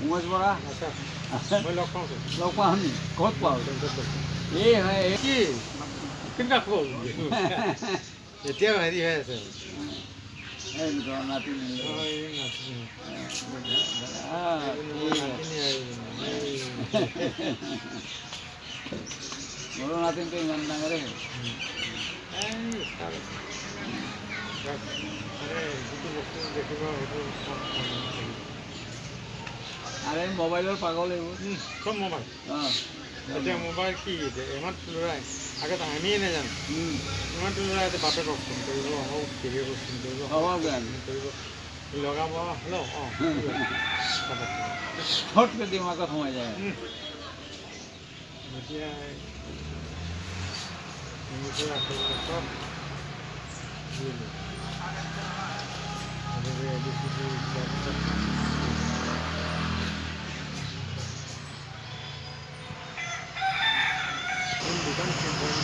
উমেশ বৰা আচ্ছা মই লগ পাওঁ লগ পাওঁ নি ক'ত পাওঁ এই হয় কি কেনেকুৱা খবৰ এতিয়া হেৰি হৈ আছে এই নাতি মোৰো নাতিনটো ইমান ডাঙৰে হ'ল যিটো বস্তু দেখিব সেইটো আৰে মোবাইলৰ পাগল এইবোৰ চব মোবাইল অঁ এতিয়া মোবাইল কি ইমান ল'ৰাই আগতে আমিয়ে নাজানো ইমানটো ল'ৰাই এতিয়া বাপেকক ফোন কৰিব হওক পেহীয়েকক ফোন কৰিব কৰিব লগাব হেল্ল' অঁ ফটকৈ দিমাগত সোমাই যায় এতিয়া ইংলিছৰ আখৰবিলাক চব দোকান